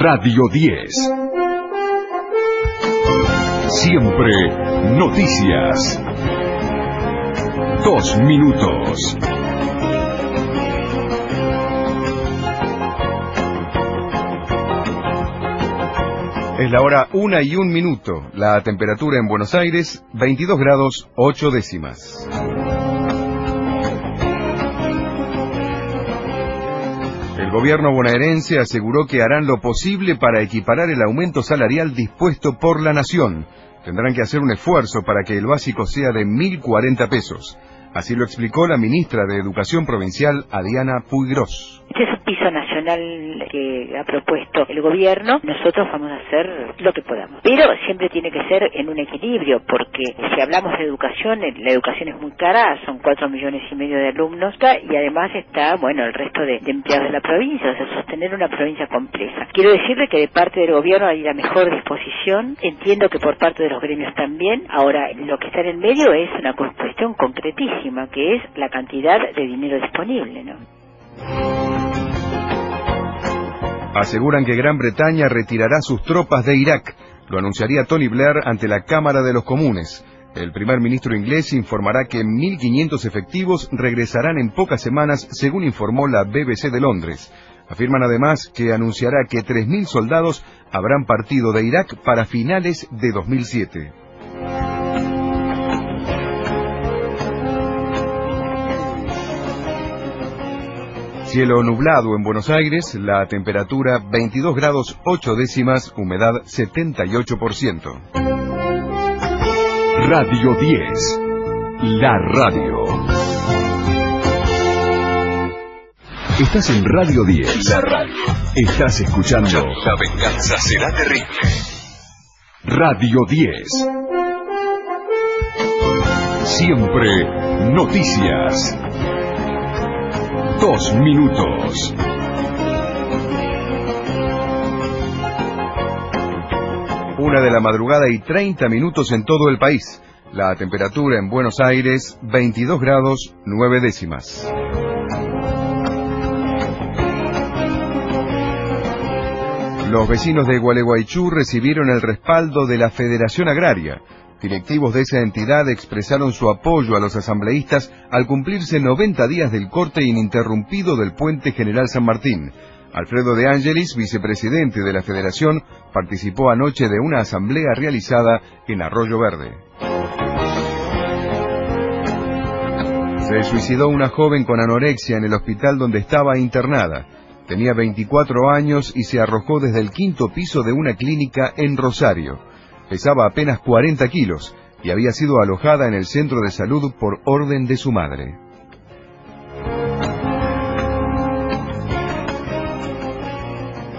Radio 10. Siempre noticias. 2 minutos. Es la hora 1:01. La temperatura en Buenos Aires, 22 grados 8 décimas. El gobierno bonaerense aseguró que harán lo posible para equiparar el aumento salarial dispuesto por la nación. Tendrán que hacer un esfuerzo para que el básico sea de 1.040 pesos. Así lo explicó la ministra de Educación Provincial, Adriana Puiggrós. Este es un piso nacional que ha propuesto el gobierno. Nosotros vamos a hacer lo que podamos. Pero siempre tiene que ser en un equilibrio, porque si hablamos de educación, la educación es muy cara, son 4,5 millones de alumnos, y además está, el resto de empleados de la provincia, o sea, sostener una provincia compleja. Quiero decirle que de parte del gobierno hay la mejor disposición, entiendo que por parte de los gremios también. Ahora, lo que está en el medio es una cuestión concretísima, que es la cantidad de dinero disponible, ¿no? Aseguran que Gran Bretaña retirará sus tropas de Irak. Lo anunciaría Tony Blair ante la Cámara de los Comunes. El primer ministro inglés informará que 1.500 efectivos regresarán en pocas semanas, según informó la BBC de Londres. Afirman además que anunciará que 3.000 soldados habrán partido de Irak para finales de 2007. Cielo nublado en Buenos Aires, la temperatura 22 grados 8 décimas, humedad 78%. Radio 10, la radio. Estás en Radio 10, la radio. Estás escuchando La venganza será terrible. Radio 10. Siempre noticias. 2 minutos. Una de la madrugada y 30 minutos en todo el país. La temperatura en Buenos Aires, 22 grados 9 décimas. Los vecinos de Gualeguaychú recibieron el respaldo de la Federación Agraria. Directivos de esa entidad expresaron su apoyo a los asambleístas al cumplirse 90 días del corte ininterrumpido del puente General San Martín. Alfredo de Angelis, vicepresidente de la Federación, participó anoche de una asamblea realizada en Arroyo Verde. Se suicidó una joven con anorexia en el hospital donde estaba internada. Tenía 24 años y se arrojó desde el 5º piso de una clínica en Rosario. Pesaba apenas 40 kilos y había sido alojada en el centro de salud por orden de su madre.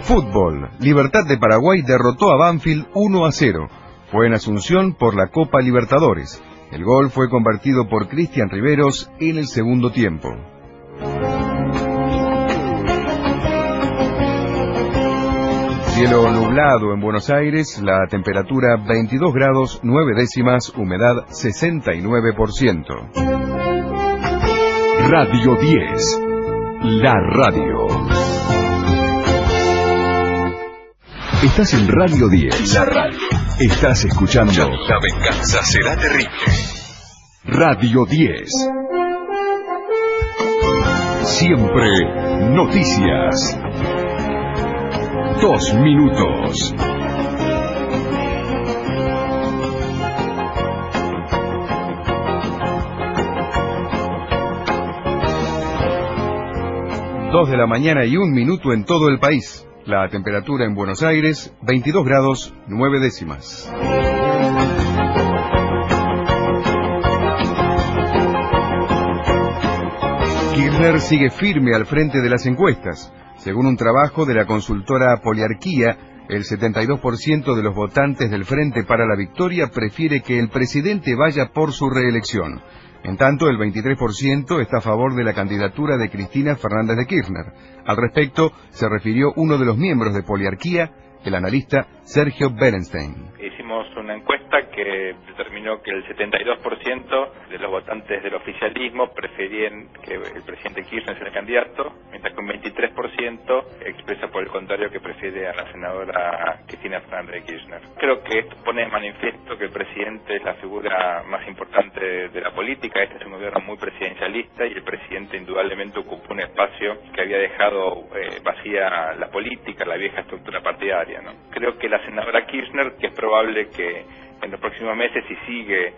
Fútbol. Libertad de Paraguay derrotó a Banfield 1-0. Fue en Asunción por la Copa Libertadores. El gol fue convertido por Cristian Riveros en el segundo tiempo. Cielo nublado en Buenos Aires, la temperatura 22 grados 9 décimas, humedad 69%. Radio 10, la radio. Estás en Radio 10, la radio. Estás escuchando La venganza será terrible. Radio 10. Siempre noticias. 2 minutos. Dos de la mañana y 1 minuto en todo el país. La temperatura en Buenos Aires, 22 grados 9 décimas. Kirchner sigue firme al frente de las encuestas. Según un trabajo de la consultora Poliarquía, el 72% de los votantes del Frente para la Victoria prefiere que el presidente vaya por su reelección. En tanto, el 23% está a favor de la candidatura de Cristina Fernández de Kirchner. Al respecto, se refirió uno de los miembros de Poliarquía, el analista Sergio Berenstein. Ese hicimos una encuesta que determinó que el 72% de los votantes del oficialismo preferían que el presidente Kirchner sea el candidato, mientras que un 23% expresa por el contrario que prefiere a la senadora Cristina Fernández de Kirchner. Creo que esto pone de manifiesto que el presidente es la figura más importante de la política. Este es un gobierno muy presidencialista y el presidente indudablemente ocupó un espacio que había dejado vacía la política, la vieja estructura partidaria, ¿no? Creo que la senadora Kirchner, que es probable que en los próximos meses, si sigue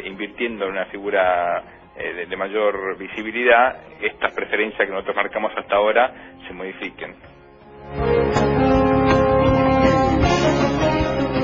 invirtiendo en una figura de mayor visibilidad, estas preferencias que nosotros marcamos hasta ahora se modifiquen.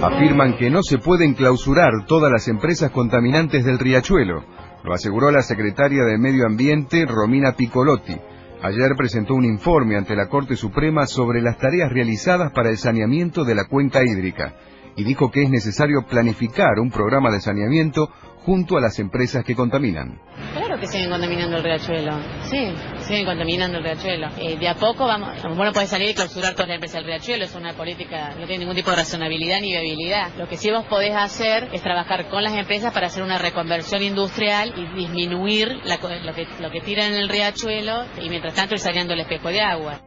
Afirman que no se pueden clausurar todas las empresas contaminantes del riachuelo. Lo aseguró la secretaria de Medio Ambiente, Romina Piccolotti. Ayer presentó un informe ante la Corte Suprema sobre las tareas realizadas para el saneamiento de la cuenca hídrica y dijo que es necesario planificar un programa de saneamiento junto a las empresas que contaminan. Claro que siguen contaminando el riachuelo, sí, siguen contaminando el riachuelo. De a poco vamos, bueno, puede salir y clausurar toda la empresa del riachuelo, es una política, no tiene ningún tipo de razonabilidad ni viabilidad. Lo que sí vos podés hacer es trabajar con las empresas para hacer una reconversión industrial y disminuir lo que tiran en el riachuelo y mientras tanto ir saneando el espejo de agua.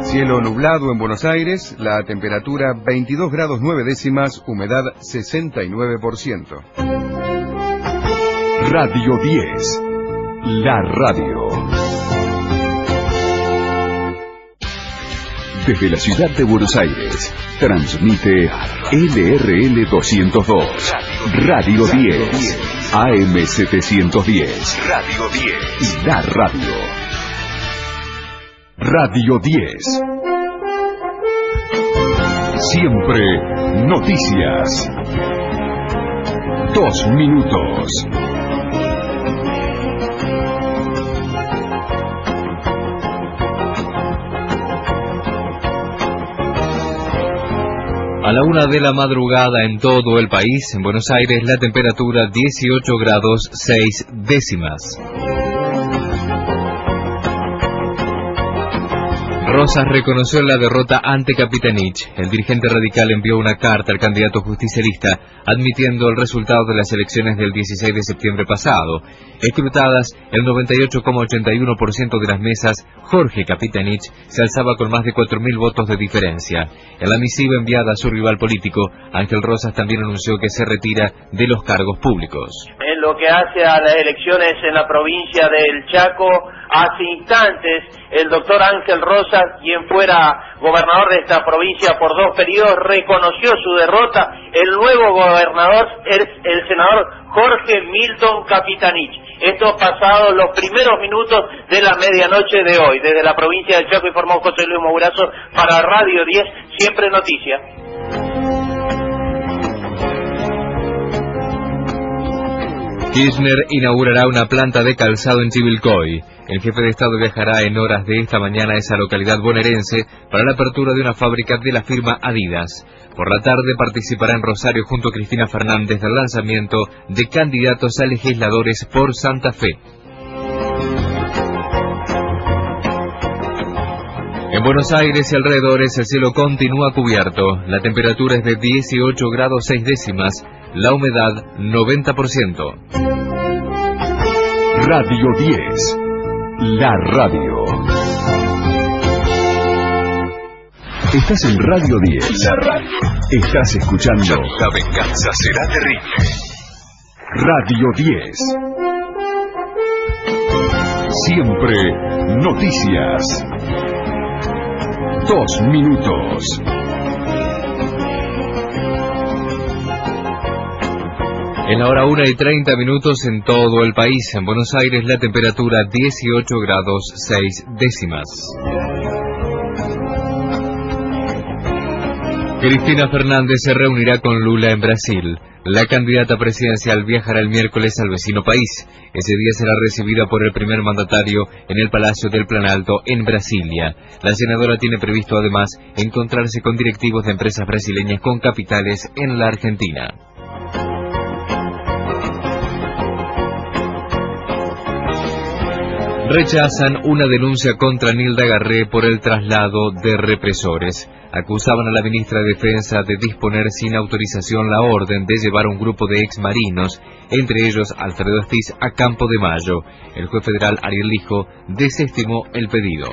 Cielo nublado en Buenos Aires, la temperatura 22 grados 9 décimas, humedad 69%. Radio 10, la radio. Desde la ciudad de Buenos Aires, transmite LRL 202, Radio 10, AM 710, Radio 10, la radio. Radio 10. Siempre noticias. 2 minutos. A la 1 de la madrugada en todo el país, en Buenos Aires, la temperatura 18 grados 6 décimas. Rosas reconoció la derrota ante Capitanich. El dirigente radical envió una carta al candidato justicialista admitiendo el resultado de las elecciones del 16 de septiembre pasado. Escrutadas el 98,81% de las mesas, Jorge Capitanich se alzaba con más de 4.000 votos de diferencia. En la misiva enviada a su rival político, Ángel Rosas también anunció que se retira de los cargos públicos. En lo que hace a las elecciones en la provincia del Chaco, hace instantes el doctor Ángel Rosas, quien fuera gobernador de esta provincia por 2 periodos, reconoció su derrota. El nuevo gobernador es el senador Jorge Milton Capitanich. Esto pasado los primeros minutos de la medianoche de hoy. Desde la provincia del Chaco informó José Luis Mourazo para Radio 10, siempre noticia. Kirchner inaugurará una planta de calzado en Chivilcoy. El jefe de Estado viajará en horas de esta mañana a esa localidad bonaerense para la apertura de una fábrica de la firma Adidas. Por la tarde participará en Rosario junto a Cristina Fernández del lanzamiento de candidatos a legisladores por Santa Fe. En Buenos Aires y alrededores el cielo continúa cubierto. La temperatura es de 18 grados 6 décimas. La humedad 90%. Radio 10, la radio. Estás en Radio 10, la radio. Estás escuchando La venganza será terrible. Radio 10. Siempre noticias. 2 minutos. En la hora 1:30 en todo el país. En Buenos Aires la temperatura 18 grados 6 décimas. Cristina Fernández se reunirá con Lula en Brasil. La candidata presidencial viajará el miércoles al vecino país. Ese día será recibida por el primer mandatario en el Palacio del Planalto en Brasilia. La senadora tiene previsto además encontrarse con directivos de empresas brasileñas con capitales en la Argentina. rechazan una denuncia contra Nilda Garré por el traslado de represores. Acusaban a la ministra de Defensa de disponer sin autorización la orden de llevar a un grupo de exmarinos, entre ellos Alfredo Estiz, a Campo de Mayo. El juez federal Ariel Lijo desestimó el pedido.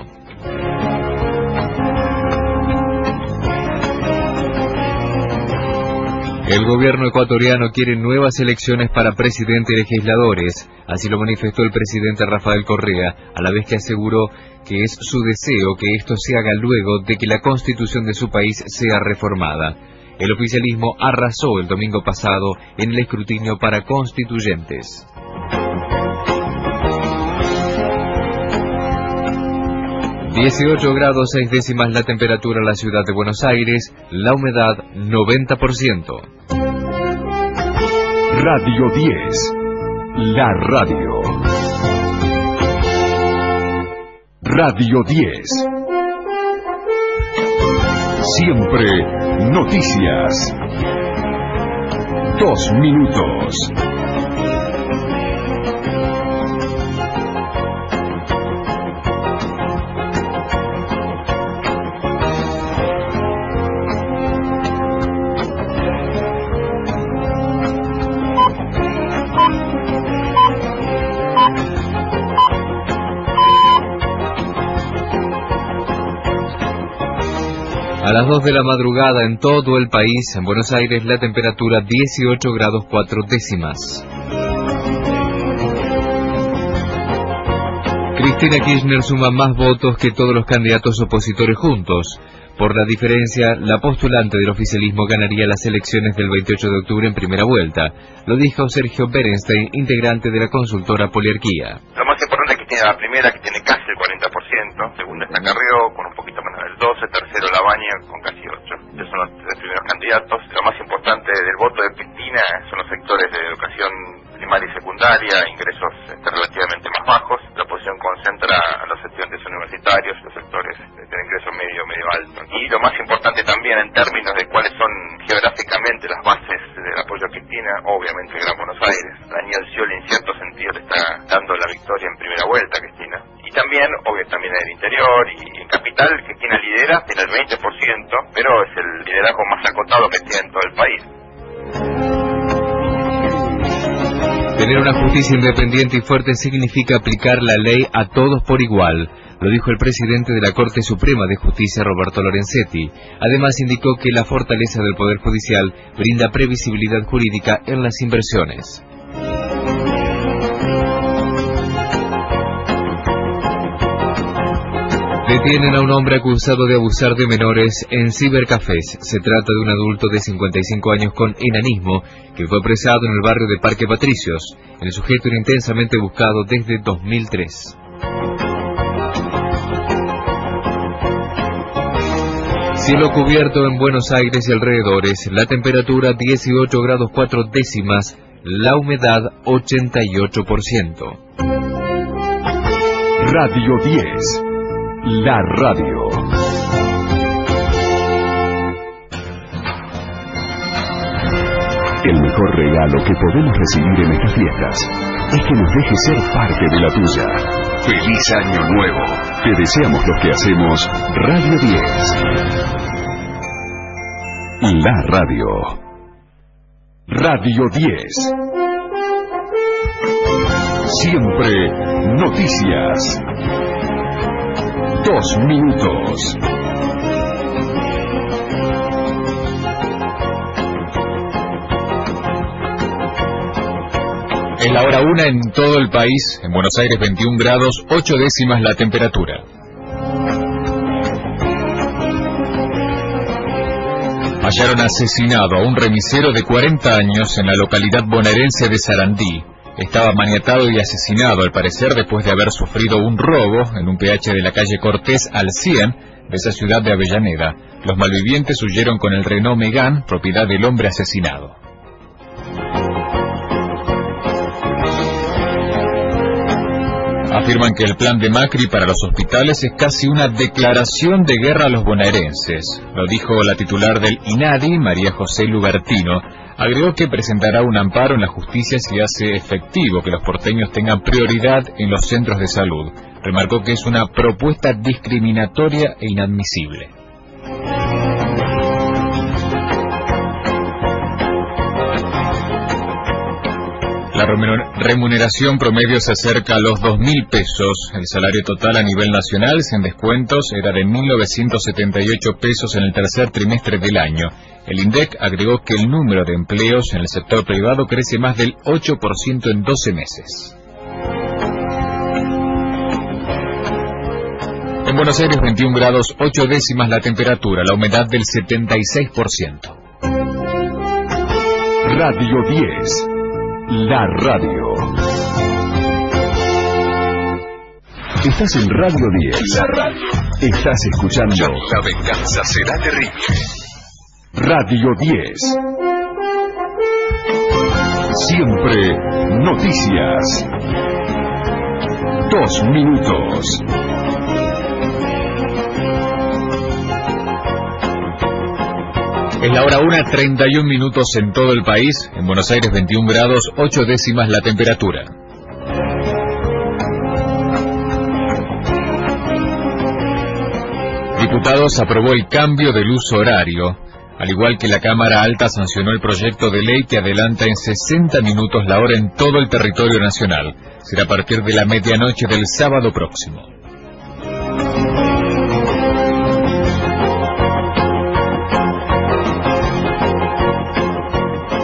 El gobierno ecuatoriano quiere nuevas elecciones para presidente y legisladores. Así lo manifestó el presidente Rafael Correa, a la vez que aseguró que es su deseo que esto se haga luego de que la constitución de su país sea reformada. El oficialismo arrasó el domingo pasado en el escrutinio para constituyentes. ...18 grados 6 décimas la temperatura en la ciudad de Buenos Aires, la humedad 90%. Radio 10, la radio. Radio 10. Siempre noticias. 2 minutos. A las 2 de la madrugada en todo el país, en Buenos Aires, la temperatura 18 grados 4 décimas. Cristina Kirchner suma más votos que todos los candidatos opositores juntos. Por la diferencia, la postulante del oficialismo ganaría las elecciones del 28 de octubre en primera vuelta. Lo dijo Sergio Berenstein, integrante de la consultora Poliarquía. Lo más importante es que tiene la primera, que tiene casi el 40%, segunda está Carrió, con un poquito menos del 12%, tercero Labaña, con casi 8%. Esos son los 3 primeros candidatos. Lo más importante del voto de Cristina son los sectores de educación primaria y secundaria, ingresos relativamente más bajos. La oposición concentra a los estudiantes universitarios, los sectores de ingreso medio alto. Y lo más importante también en términos de cuáles son geográficamente las bases del apoyo a Cristina, obviamente Gran Buenos Aires. Daniel Scioli en cierto sentido le está dando la victoria en primera vuelta a Cristina. Y también, también en el interior y en Capital, Cristina lidera, tiene el 20%, pero es el liderazgo más acotado que tiene en todo el país. Tener una justicia independiente y fuerte significa aplicar la ley a todos por igual. Lo dijo el presidente de la Corte Suprema de Justicia, Roberto Lorenzetti. Además indicó que la fortaleza del Poder Judicial brinda previsibilidad jurídica en las inversiones. Detienen a un hombre acusado de abusar de menores en cibercafés. Se trata de un adulto de 55 años con enanismo que fue apresado en el barrio de Parque Patricios. El sujeto era intensamente buscado desde 2003. Cielo cubierto en Buenos Aires y alrededores, la temperatura 18 grados 4 décimas, la humedad 88%. Radio 10, la radio. El mejor regalo que podemos recibir en estas fiestas es que nos deje ser parte de la tuya. ¡Feliz Año Nuevo! Te deseamos los que hacemos Radio 10. La radio. Radio 10. Siempre noticias. 2 minutos. Es la hora 1 en todo el país. En Buenos Aires 21 grados 8 décimas la temperatura. Hallaron asesinado a un remisero de 40 años en la localidad bonaerense de Sarandí. Estaba maniatado y asesinado al parecer después de haber sufrido un robo en un PH de la calle Cortés al 100 de esa ciudad de Avellaneda. Los malvivientes huyeron con el Renault Megane, propiedad del hombre asesinado. Afirman que el plan de Macri para los hospitales es casi una declaración de guerra a los bonaerenses. Lo dijo la titular del INADI, María José Lubertino, Agregó que presentará un amparo en la justicia si hace efectivo que los porteños tengan prioridad en los centros de salud. Remarcó que es una propuesta discriminatoria e inadmisible. La remuneración promedio se acerca a los 2.000 pesos. El salario total a nivel nacional, sin descuentos, era de 1.978 pesos en el tercer trimestre del año. El INDEC agregó que el número de empleos en el sector privado crece más del 8% en 12 meses. En Buenos Aires, 21 grados 8 décimas la temperatura, la humedad del 76%. Radio 10. La radio. Estás en Radio 10. La radio. Estás escuchando La venganza será terrible. Radio 10. Siempre noticias. 2 minutos. Es la hora 1:31 minutos en todo el país. En Buenos Aires, 21 grados 8 décimas la temperatura. Diputados aprobó el cambio del uso horario. Al igual que la Cámara Alta sancionó el proyecto de ley que adelanta en 60 minutos la hora en todo el territorio nacional. Será a partir de la medianoche del sábado próximo.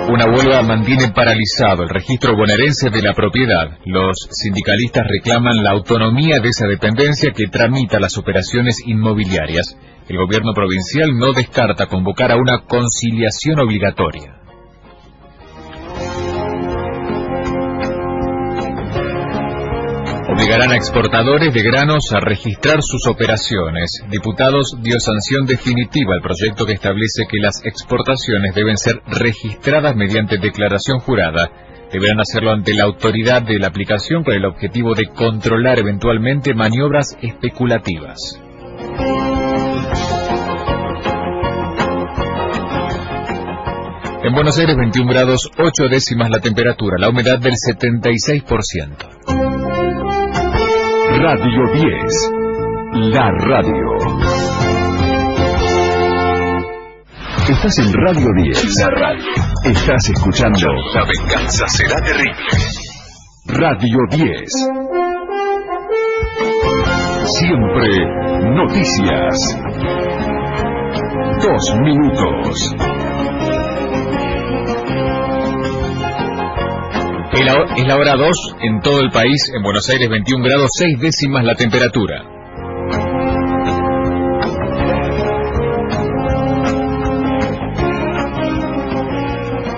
Una huelga mantiene paralizado el registro bonaerense de la propiedad. Los sindicalistas reclaman la autonomía de esa dependencia que tramita las operaciones inmobiliarias. El gobierno provincial no descarta convocar a una conciliación obligatoria. Obligarán a exportadores de granos a registrar sus operaciones. Diputados dio sanción definitiva al proyecto que establece que las exportaciones deben ser registradas mediante declaración jurada. Deberán hacerlo ante la autoridad de la aplicación con el objetivo de controlar eventualmente maniobras especulativas. En Buenos Aires, 21 grados 8 décimas la temperatura, la humedad del 76%. Radio 10. La radio. Estás en Radio 10. La radio. Estás escuchando La venganza será terrible. Radio 10. Siempre noticias. 2 minutos. Es la hora 2 en todo el país. En Buenos Aires, 21 grados 6 décimas la temperatura.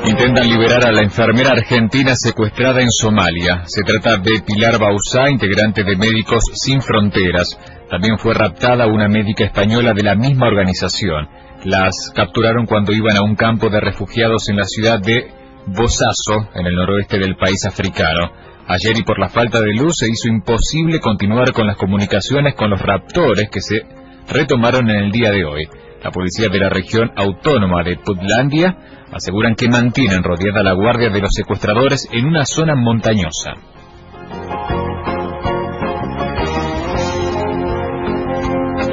Intentan liberar a la enfermera argentina secuestrada en Somalia. Se trata de Pilar Bauzá, integrante de Médicos Sin Fronteras. También fue raptada una médica española de la misma organización. Las capturaron cuando iban a un campo de refugiados en la ciudad de Bosaso, en el noroeste del país africano. Ayer, y por la falta de luz, se hizo imposible continuar con las comunicaciones con los raptores, que se retomaron en el día de hoy. La policía de la región autónoma de Puntlandia aseguran que mantienen rodeada la guardia de los secuestradores en una zona montañosa.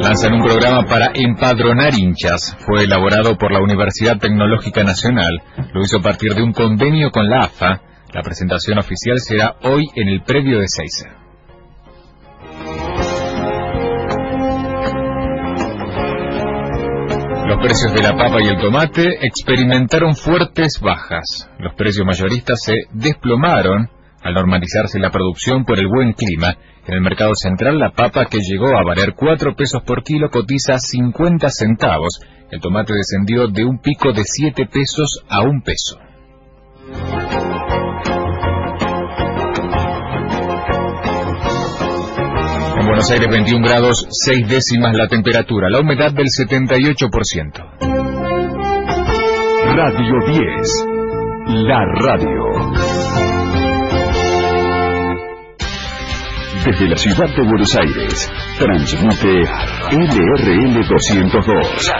Lanzan un programa para empadronar hinchas. Fue elaborado por la Universidad Tecnológica Nacional. Lo hizo a partir de un convenio con la AFA. La presentación oficial será hoy en el predio de Ezeiza. Los precios de la papa y el tomate experimentaron fuertes bajas. Los precios mayoristas se desplomaron al normalizarse la producción por el buen clima. En el mercado central, la papa, que llegó a valer 4 pesos por kilo, cotiza 50 centavos. El tomate descendió de un pico de 7 pesos a 1 peso. En Buenos Aires, 21 grados 6 décimas la temperatura, la humedad del 78%. Radio 10. La radio. Desde la ciudad de Buenos Aires, transmite LRL 202,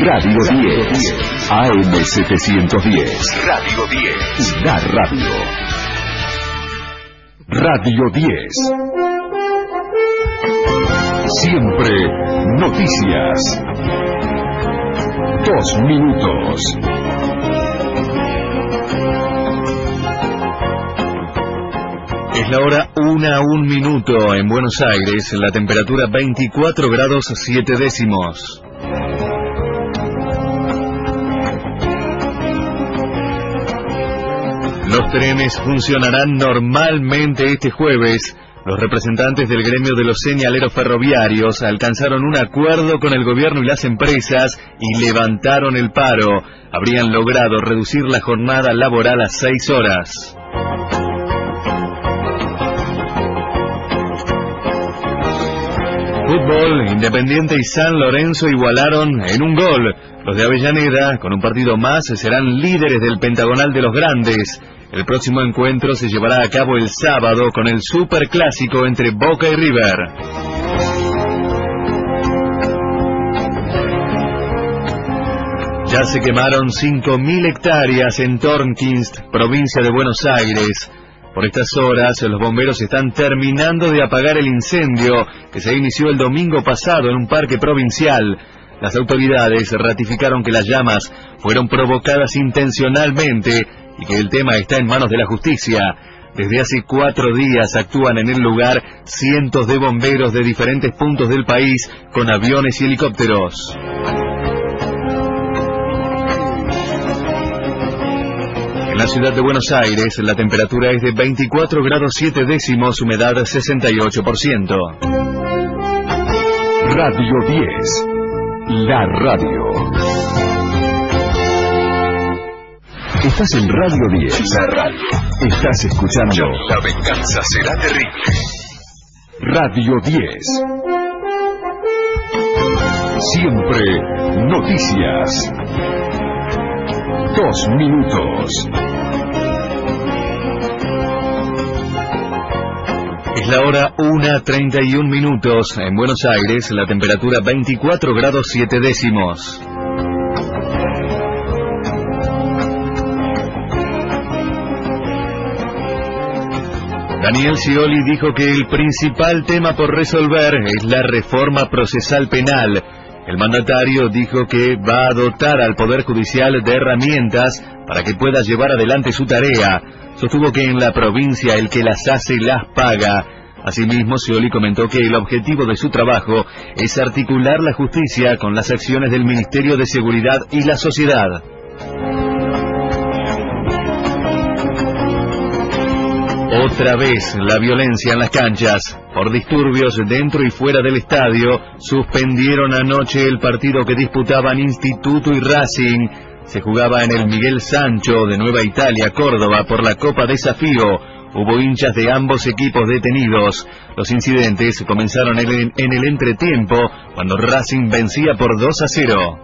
Radio 10, AM 710, Radio 10, La Radio. Radio 10. Siempre noticias. 2 minutos. Es la hora 1:01 en Buenos Aires, la temperatura 24 grados 7 décimos. Los trenes funcionarán normalmente este jueves. Los representantes del gremio de los señaleros ferroviarios alcanzaron un acuerdo con el gobierno y las empresas y levantaron el paro. Habrían logrado reducir la jornada laboral a 6 horas. Fútbol, Independiente y San Lorenzo igualaron en un gol. Los de Avellaneda, con un partido más, serán líderes del Pentagonal de los Grandes. El próximo encuentro se llevará a cabo el sábado con el superclásico entre Boca y River. Ya se quemaron 5.000 hectáreas en Tornquist, provincia de Buenos Aires. Por estas horas, los bomberos están terminando de apagar el incendio que se inició el domingo pasado en un parque provincial. Las autoridades ratificaron que las llamas fueron provocadas intencionalmente y que el tema está en manos de la justicia. Desde hace 4 días actúan en el lugar cientos de bomberos de diferentes puntos del país con aviones y helicópteros. En la ciudad de Buenos Aires, la temperatura es de 24 grados 7 décimos, humedad 68%. Radio 10, la radio. Estás en Radio 10, la radio. Estás escuchando La venganza será terrible. Radio 10. Siempre noticias. 2 minutos. Es la hora 1:31 en Buenos Aires, la temperatura 24 grados 7 décimos. Daniel Scioli dijo que el principal tema por resolver es la reforma procesal penal. El mandatario dijo que va a dotar al Poder Judicial de herramientas para que pueda llevar adelante su tarea. Sostuvo que en la provincia el que las hace las paga. Asimismo, Scioli comentó que el objetivo de su trabajo es articular la justicia con las acciones del Ministerio de Seguridad y la sociedad. Otra vez la violencia en las canchas. Por disturbios dentro y fuera del estadio, suspendieron anoche el partido que disputaban Instituto y Racing. Se jugaba en el Miguel Sancho de Nueva Italia, Córdoba, por la Copa Desafío. Hubo hinchas de ambos equipos detenidos. Los incidentes comenzaron en el entretiempo, cuando Racing vencía por 2-0.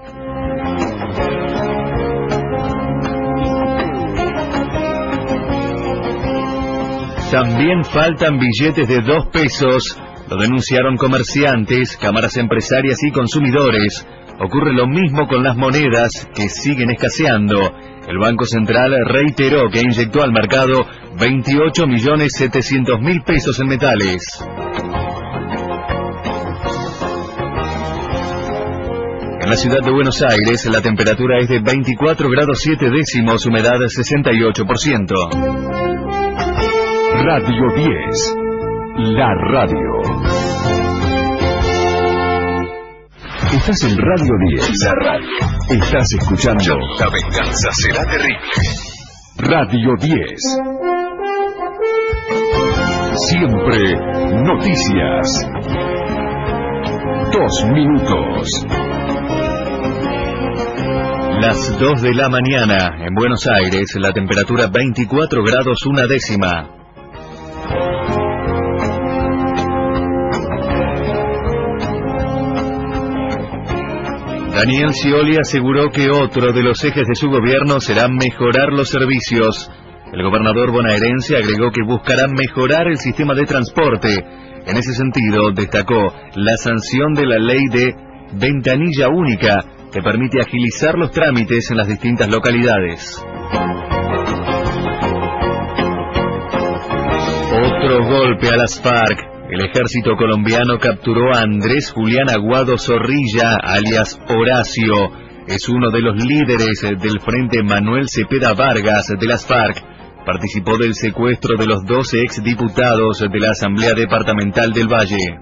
También faltan billetes de 2 pesos. Lo denunciaron comerciantes, cámaras empresarias y consumidores. Ocurre lo mismo con las monedas, que siguen escaseando. El Banco Central reiteró que inyectó al mercado 28.700.000 pesos en metales. En la ciudad de Buenos Aires, la temperatura es de 24 grados 7 décimos, humedad 68%. Radio 10, la radio. Estás en Radio 10, la radio. Estás escuchando La venganza será terrible. Radio 10. Siempre noticias. 2 minutos. Las 2 de la mañana en Buenos Aires, la temperatura 24 grados 1 décima. Daniel Scioli aseguró que otro de los ejes de su gobierno será mejorar los servicios. El gobernador bonaerense agregó que buscará mejorar el sistema de transporte. En ese sentido, destacó la sanción de la ley de ventanilla única, que permite agilizar los trámites en las distintas localidades. Otro golpe a las FARC. El ejército colombiano capturó a Andrés Julián Aguado Zorrilla, alias Horacio. Es uno de los líderes del Frente Manuel Cepeda Vargas de las FARC. Participó del secuestro de los 12 exdiputados de la Asamblea Departamental del Valle.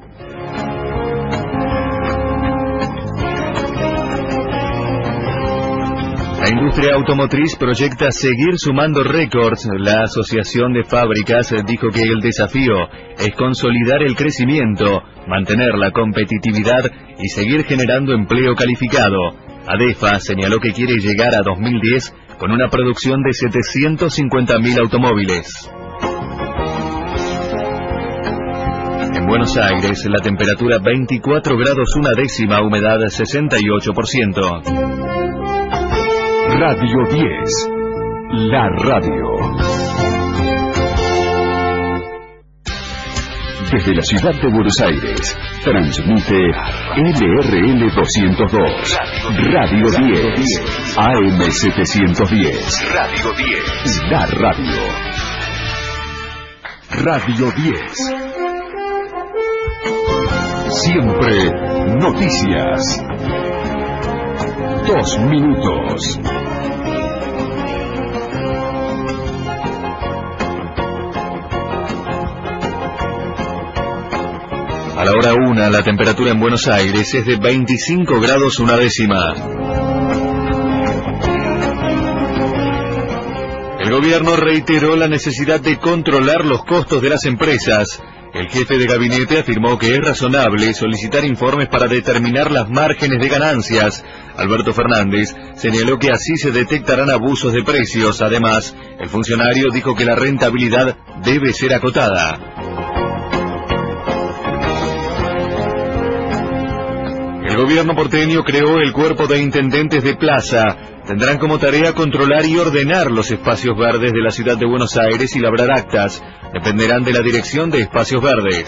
La industria automotriz proyecta seguir sumando récords. La Asociación de Fábricas dijo que el desafío es consolidar el crecimiento, mantener la competitividad y seguir generando empleo calificado. ADEFA señaló que quiere llegar a 2010 con una producción de 750.000 automóviles. En Buenos Aires, la temperatura 24 grados 1 décima, humedad 68%. Radio 10, la radio. Desde la ciudad de Buenos Aires, transmite LRL 202, Radio 10, AM 710, Radio 10, la radio. Radio 10. Siempre noticias. 2 minutos. A la hora 1, la temperatura en Buenos Aires es de 25 grados 1 décima. El gobierno reiteró la necesidad de controlar los costos de las empresas. El jefe de gabinete afirmó que es razonable solicitar informes para determinar las márgenes de ganancias. Alberto Fernández señaló que así se detectarán abusos de precios. Además, el funcionario dijo que la rentabilidad debe ser acotada. El gobierno porteño creó el cuerpo de intendentes de plaza. Tendrán como tarea controlar y ordenar los espacios verdes de la ciudad de Buenos Aires y labrar actas. Dependerán de la Dirección de Espacios Verdes.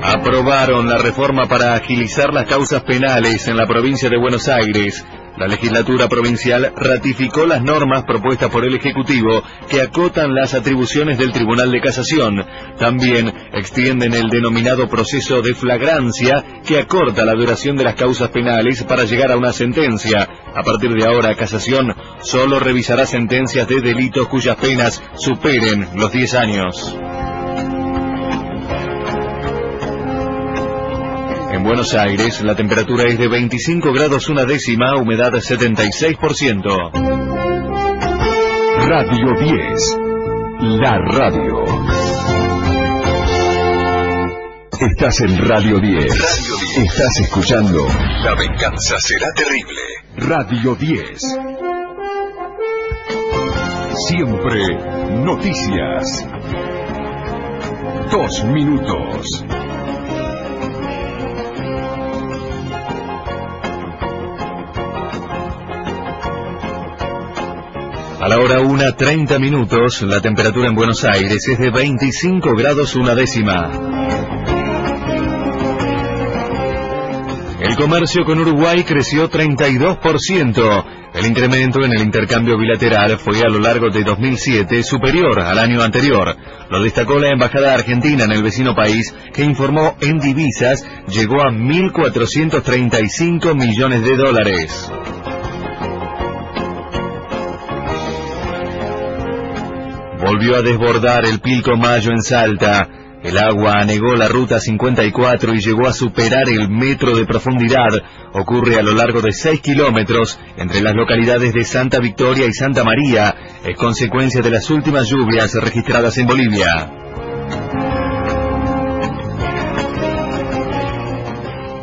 Aprobaron la reforma para agilizar las causas penales en la provincia de Buenos Aires. La legislatura provincial ratificó las normas propuestas por el Ejecutivo que acotan las atribuciones del Tribunal de Casación. También extienden el denominado proceso de flagrancia que acorta la duración de las causas penales para llegar a una sentencia. A partir de ahora, Casación solo revisará sentencias de delitos cuyas penas superen los 10 años. En Buenos Aires, la temperatura es de 25 grados 1 décima, humedad 76%. Radio 10, la radio. Estás en Radio 10. Radio 10. Estás escuchando La venganza será terrible. Radio 10. Siempre noticias. 2 minutos. A la hora 1:30 minutos, la temperatura en Buenos Aires es de 25 grados 1 décima. El comercio con Uruguay creció 32%. El incremento en el intercambio bilateral fue a lo largo de 2007 superior al año anterior. Lo destacó la Embajada Argentina en el vecino país, que informó en divisas llegó a 1.435 millones de dólares. Volvió a desbordar el Pilcomayo en Salta. El agua anegó la ruta 54 y llegó a superar el metro de profundidad. Ocurre a lo largo de 6 kilómetros entre las localidades de Santa Victoria y Santa María. Es consecuencia de las últimas lluvias registradas en Bolivia.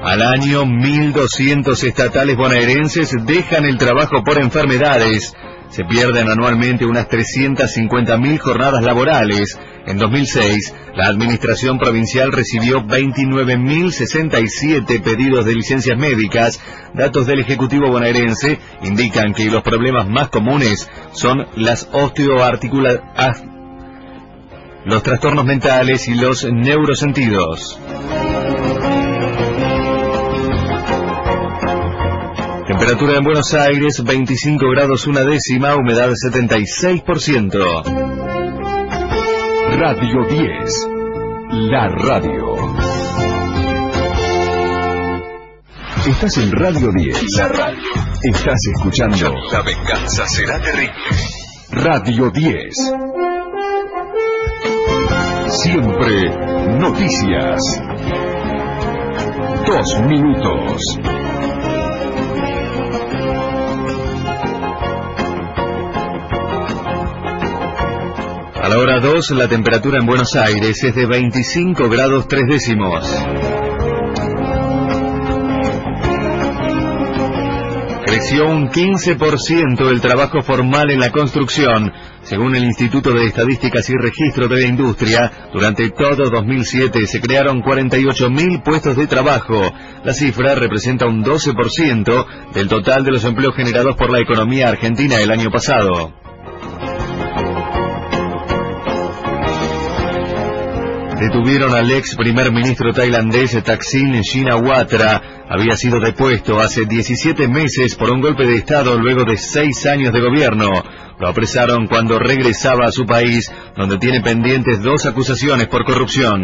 Al año, 1.200 estatales bonaerenses dejan el trabajo por enfermedades. Se pierden anualmente unas 350.000 jornadas laborales. En 2006, la administración provincial recibió 29.067 pedidos de licencias médicas. Datos del Ejecutivo bonaerense indican que los problemas más comunes son las los trastornos mentales y los neurosentidos. Temperatura en Buenos Aires, 25 grados 1 décima, humedad 76%. Radio 10, la radio. Estás en Radio 10. La radio. Estás escuchando La venganza será terrible. Radio 10. Siempre noticias. 2 minutos. A la hora 2, la temperatura en Buenos Aires es de 25 grados 3 décimos. Creció un 15% el trabajo formal en la construcción, según el Instituto de Estadísticas y Registro de la Industria. Durante todo 2007 se crearon 48.000 puestos de trabajo. La cifra representa un 12% del total de los empleos generados por la economía argentina el año pasado. Detuvieron al ex primer ministro tailandés Thaksin Shinawatra. Había sido depuesto hace 17 meses por un golpe de Estado luego de 6 años de gobierno. Lo apresaron cuando regresaba a su país, donde tiene pendientes 2 acusaciones por corrupción.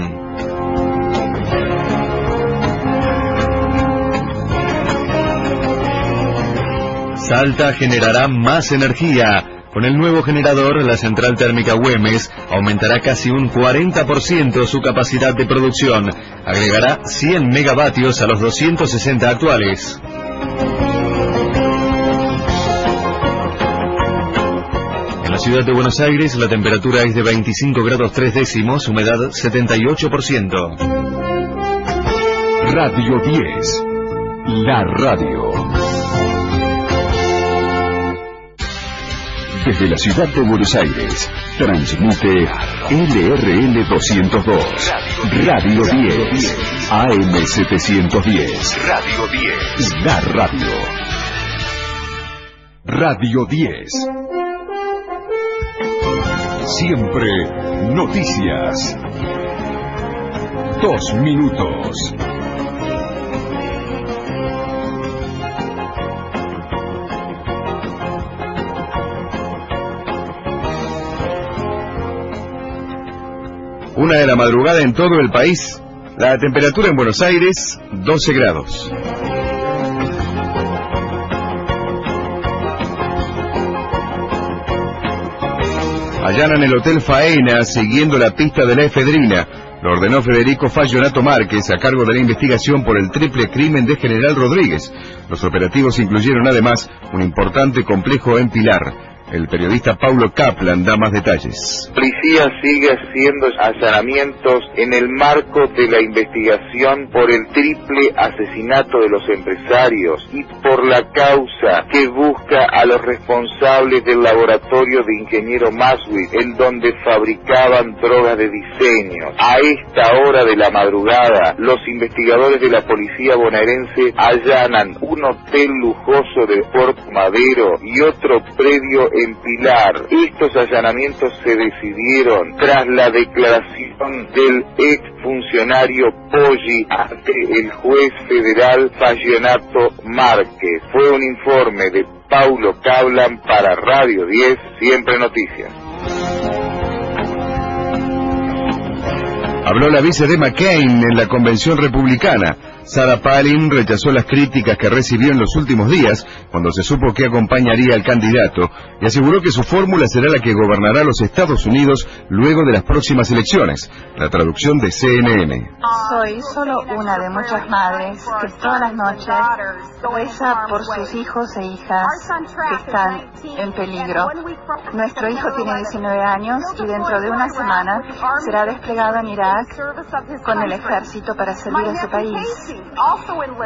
Salta generará más energía. Con el nuevo generador, la central térmica Güemes aumentará casi un 40% su capacidad de producción. Agregará 100 megavatios a los 260 actuales. En la ciudad de Buenos Aires, la temperatura es de 25 grados 3 décimos, humedad 78%. Radio 10, la radio. Desde la ciudad de Buenos Aires, transmite LRL 202, Radio 10, AM 710, Radio 10, la radio. Radio 10. Siempre noticias. 2 minutos. Una de la madrugada en todo el país. La temperatura en Buenos Aires, 12 grados. Allanan el Hotel Faena siguiendo la pista de la efedrina. Lo ordenó Federico Fallonato Márquez, a cargo de la investigación por el triple crimen de General Rodríguez. Los operativos incluyeron además un importante complejo en Pilar. El periodista Paulo Kaplan da más detalles. La policía sigue haciendo allanamientos en el marco de la investigación por el triple asesinato de los empresarios y por la causa que busca a los responsables del laboratorio de ingeniero Maswit, en donde fabricaban drogas de diseño. A esta hora de la madrugada, los investigadores de la policía bonaerense allanan un hotel lujoso de Puerto Madero y otro predio en Pilar. Estos allanamientos se decidieron tras la declaración del ex funcionario Poggi ante el juez federal Fallonato Márquez. Fue un informe de Paulo Kaplan para Radio 10, Siempre Noticias. Habló la vice de McCain en la convención republicana. Sarah Palin rechazó las críticas que recibió en los últimos días cuando se supo que acompañaría al candidato y aseguró que su fórmula será la que gobernará los Estados Unidos luego de las próximas elecciones. La traducción de CNN. Soy solo una de muchas madres que todas las noches reza por sus hijos e hijas que están en peligro. Nuestro hijo tiene 19 años y dentro de una semana será desplegado en Irak Irak con el ejército para servir a su país.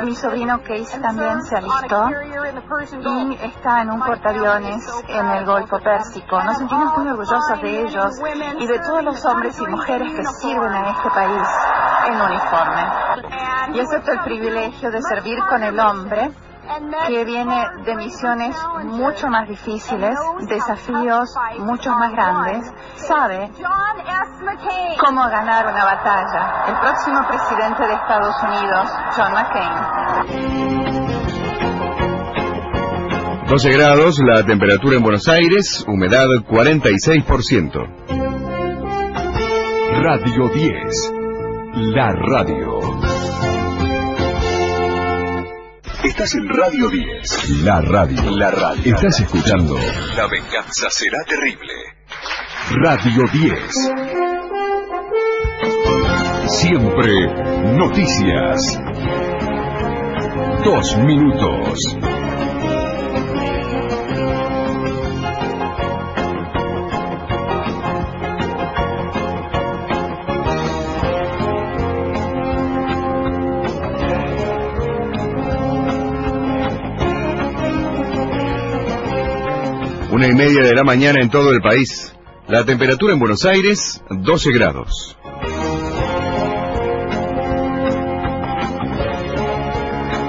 Mi sobrino Casey también se alistó y está en un portaaviones en el Golfo Pérsico. Nos sentimos muy orgullosos de ellos y de todos los hombres y mujeres que sirven a este país en uniforme. Y acepto el privilegio de servir con el hombre que viene de misiones mucho más difíciles, desafíos mucho más grandes, sabe cómo ganar una batalla. El próximo presidente de Estados Unidos, John McCain. 12 grados, la temperatura en Buenos Aires, humedad 46%. Radio 10, la radio. Estás en Radio 10. La radio. La radio. Estás escuchando La venganza será terrible. Radio 10. Siempre noticias. 2 minutos. Una y media de la mañana en todo el país. La temperatura en Buenos Aires, 12 grados.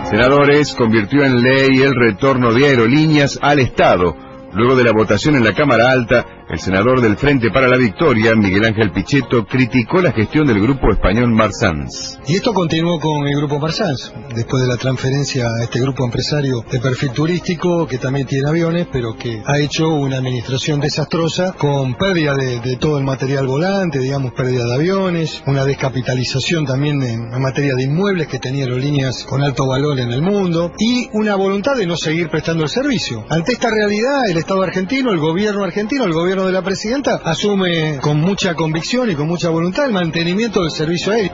Senadores convirtió en ley el retorno de aerolíneas al Estado. Luego de la votación en la Cámara Alta, el senador del Frente para la Victoria, Miguel Ángel Pichetto, criticó la gestión del grupo español Marsans. Y esto continuó con el grupo Marsans, después de la transferencia a este grupo empresario de perfil turístico, que también tiene aviones, pero que ha hecho una administración desastrosa, con pérdida de todo el material volante, digamos, pérdida de aviones, una descapitalización también en materia de inmuebles que tenía aerolíneas con alto valor en el mundo, y una voluntad de no seguir prestando el servicio. Ante esta realidad, el Estado argentino, el gobierno de la presidenta, asume con mucha convicción y con mucha voluntad el mantenimiento del servicio aéreo.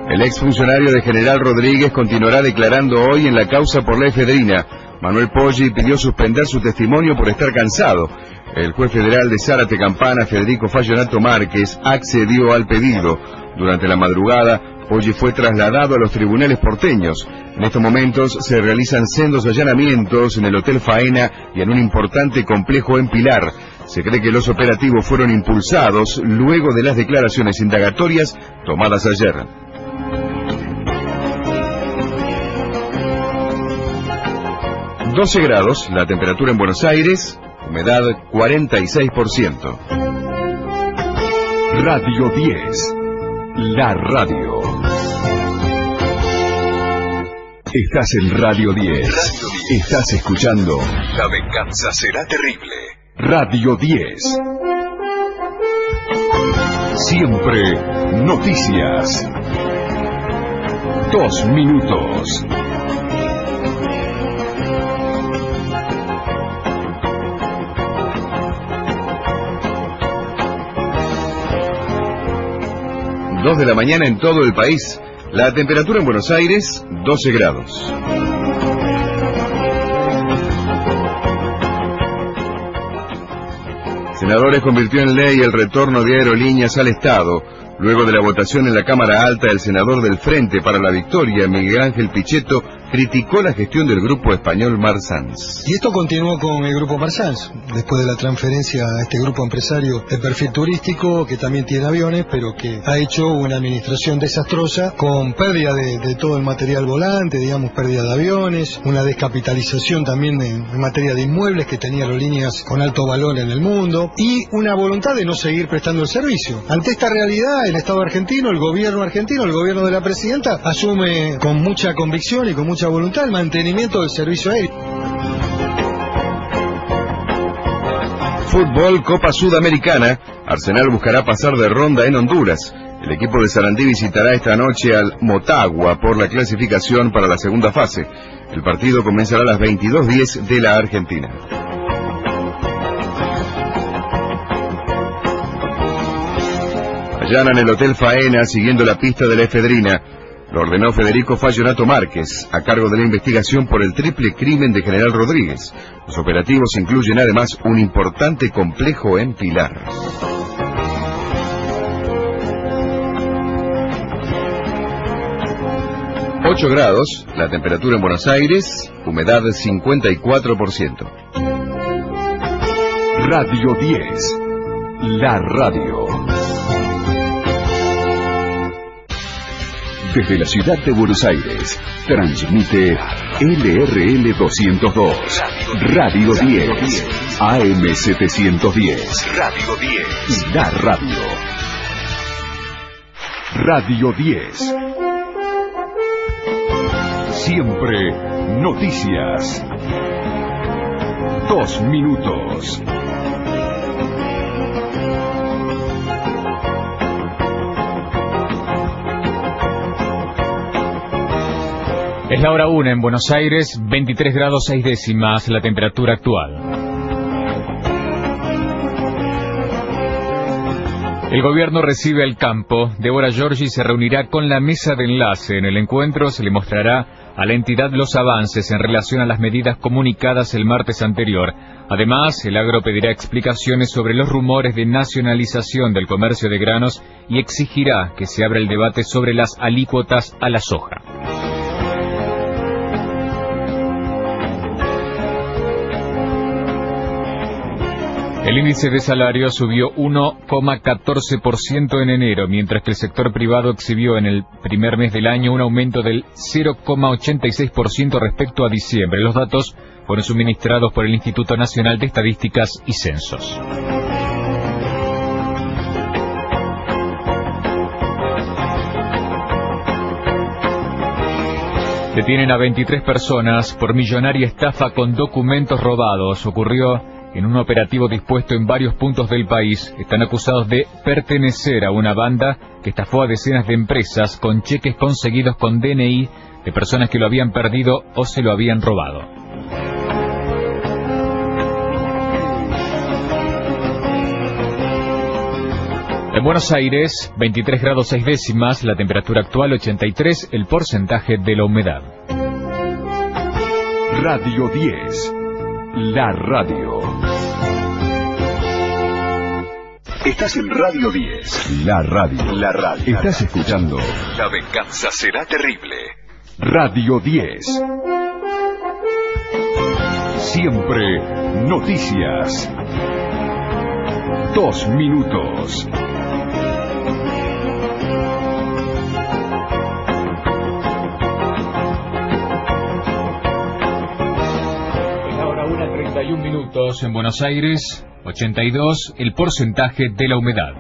El exfuncionario de General Rodríguez continuará declarando hoy en la causa por la efedrina. Manuel Poggi pidió suspender su testimonio por estar cansado. El juez federal de Zárate Campana, Federico Fallonato Márquez, accedió al pedido. Durante la madrugada, Poggi fue trasladado a los tribunales porteños. En estos momentos se realizan sendos allanamientos en el Hotel Faena y en un importante complejo en Pilar. Se cree que los operativos fueron impulsados luego de las declaraciones indagatorias tomadas ayer. ...12 grados, la temperatura en Buenos Aires, humedad 46%. Radio 10, la radio. Estás en Radio 10. Estás escuchando La venganza será terrible. Radio 10. Siempre noticias. 2 minutos. Dos de la mañana en todo el país. La temperatura en Buenos Aires, 12 grados. Senadores convirtió en ley el retorno de aerolíneas al Estado. Luego de la votación en la Cámara Alta, el senador del Frente para la Victoria, Miguel Ángel Pichetto, criticó la gestión del grupo español Marsans. Y esto continuó con el grupo Marsans, después de la transferencia a este grupo empresario de perfil turístico, que también tiene aviones, pero que ha hecho una administración desastrosa, con pérdida de todo el material volante, digamos, pérdida de aviones, una descapitalización también en materia de inmuebles que tenía aerolíneas con alto valor en el mundo, y una voluntad de no seguir prestando el servicio. Ante esta realidad, el Estado argentino, el gobierno de la presidenta, asume con mucha convicción y con mucha voluntad el mantenimiento del servicio aéreo. Fútbol, Copa Sudamericana. Arsenal buscará pasar de ronda en Honduras. El equipo de Sarandí visitará esta noche al Motagua por la clasificación para la segunda fase. El partido comenzará a las 22:10 de la Argentina. Allanan el Hotel Faena siguiendo la pista de la efedrina. Lo ordenó Federico Fallonato Márquez, a cargo de la investigación por el triple crimen de General Rodríguez. Los operativos incluyen además un importante complejo en Pilar. ...8 grados, la temperatura en Buenos Aires, humedad 54%. Radio 10, la radio. Desde la ciudad de Buenos Aires, transmite LRL 202, Radio 10, AM 710, Radio 10, la radio. Radio 10. Siempre noticias. 2 minutos. Es la hora 1 en Buenos Aires, 23 grados 6 décimas la temperatura actual. El gobierno recibe al campo. Débora Giorgi se reunirá con la mesa de enlace. En el encuentro se le mostrará a la entidad los avances en relación a las medidas comunicadas el martes anterior. Además, el agro pedirá explicaciones sobre los rumores de nacionalización del comercio de granos y exigirá que se abra el debate sobre las alícuotas a la soja. El índice de salario subió 1,14% en enero, mientras que el sector privado exhibió en el primer mes del año un aumento del 0,86% respecto a diciembre. Los datos fueron suministrados por el Instituto Nacional de Estadísticas y Censos. Detienen a 23 personas por millonaria estafa con documentos robados. Ocurrió en un operativo dispuesto en varios puntos del país. Están acusados de pertenecer a una banda que estafó a decenas de empresas con cheques conseguidos con DNI de personas que lo habían perdido o se lo habían robado. En Buenos Aires, 23 grados 6 décimas, la temperatura actual 83, el porcentaje de la humedad. Radio 10. La radio. Estás en Radio 10. La radio. La radio. Estás escuchando La venganza será terrible. Radio 10. Siempre noticias. 2 minutos. Minutos en Buenos Aires, 82, el porcentaje de la humedad.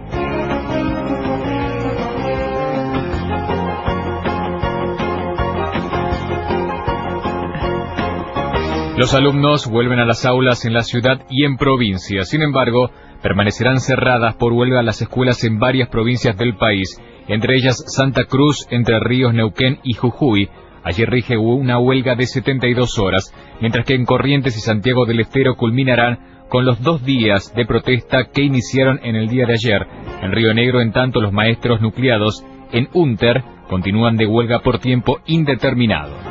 Los alumnos vuelven a las aulas en la ciudad y en provincia. Sin embargo, permanecerán cerradas por huelga las escuelas en varias provincias del país, entre ellas Santa Cruz, Entre Ríos, Neuquén y Jujuy. Ayer rige una huelga de 72 horas, mientras que en Corrientes y Santiago del Estero culminarán con los 2 días de protesta que iniciaron en el día de ayer. En Río Negro, en tanto, los maestros nucleados en Unter continúan de huelga por tiempo indeterminado.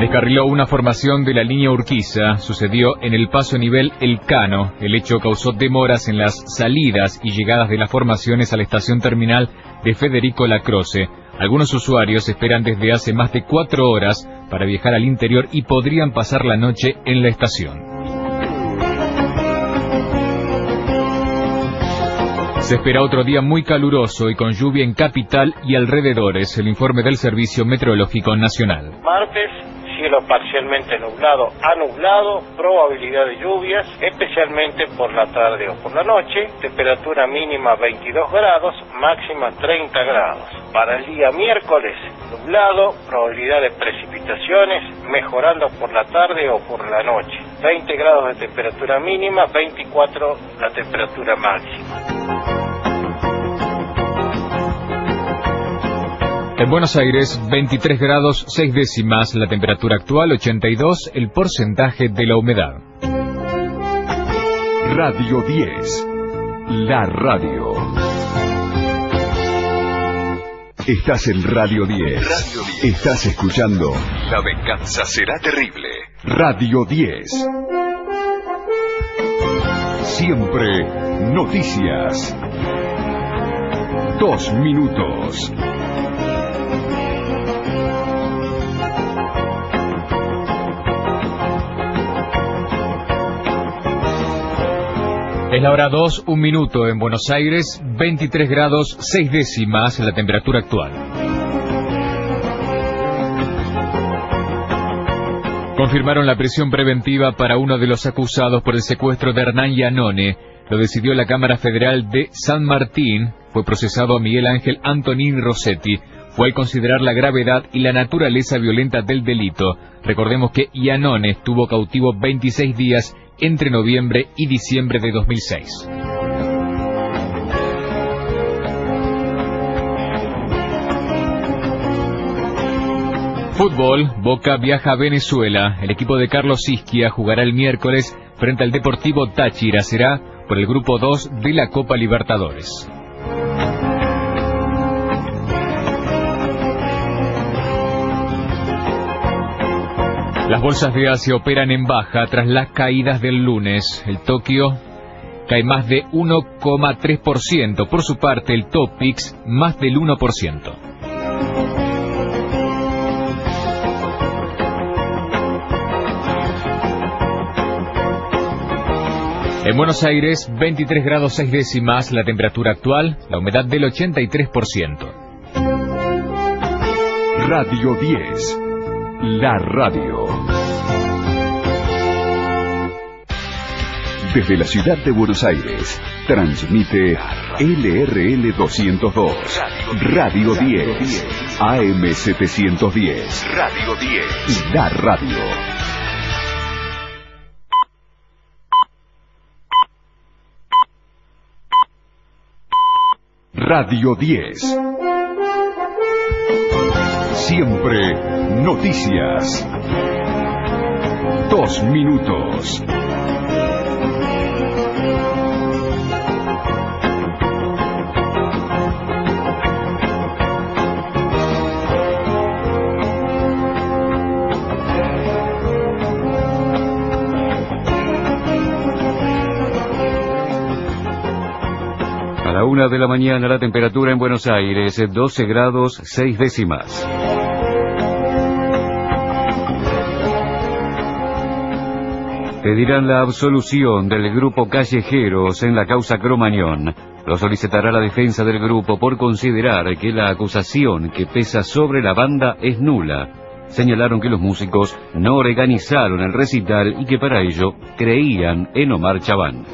Descarriló una formación de la línea Urquiza. Sucedió en el paso nivel El Cano. El hecho causó demoras en las salidas y llegadas de las formaciones a la estación terminal de Federico Lacroze. Algunos usuarios esperan desde hace más de 4 horas para viajar al interior y podrían pasar la noche en la estación. Se espera otro día muy caluroso y con lluvia en capital y alrededores. El informe del Servicio Meteorológico Nacional. Martes, cielo parcialmente nublado a nublado, probabilidad de lluvias, especialmente por la tarde o por la noche, temperatura mínima 22 grados, máxima 30 grados. Para el día miércoles, nublado, probabilidad de precipitaciones, mejorando por la tarde o por la noche. 20 grados de temperatura mínima, 24 la temperatura máxima. En Buenos Aires, 23 grados 6 décimas, la temperatura actual 82, el porcentaje de la humedad. Radio 10, la radio. Estás en Radio 10. Estás escuchando La venganza será terrible. Radio 10. Siempre noticias. 2 minutos. Es la hora 2, 1 minuto en Buenos Aires, 23 grados 6 décimas la temperatura actual. Confirmaron la prisión preventiva para uno de los acusados por el secuestro de Hernán Iannone. Lo decidió la Cámara Federal de San Martín. Fue procesado a Miguel Ángel Antonini Rossetti. Fue al considerar la gravedad y la naturaleza violenta del delito. Recordemos que Iannone estuvo cautivo 26 días entre noviembre y diciembre de 2006. Fútbol, Boca viaja a Venezuela. El equipo de Carlos Isquia jugará el miércoles frente al Deportivo Táchira. Será por el grupo 2 de la Copa Libertadores. Las bolsas de Asia operan en baja tras las caídas del lunes. El Tokio cae más de 1,3%. Por su parte, el Topix más del 1%. En Buenos Aires, 23 grados 6 décimas la temperatura actual, la humedad del 83%. Radio 10. La radio. Desde la ciudad de Buenos Aires, transmite LRL 202, Radio 10, AM 710, Radio 10, La radio. Radio 10. Siempre noticias. 2 minutos. A la 1 de la mañana la temperatura en Buenos Aires, 12 grados 6 décimas. Pedirán la absolución del grupo Callejeros en la causa Cromañón. Lo solicitará la defensa del grupo por considerar que la acusación que pesa sobre la banda es nula. Señalaron que los músicos no organizaron el recital y que para ello creían en Omar Chaván.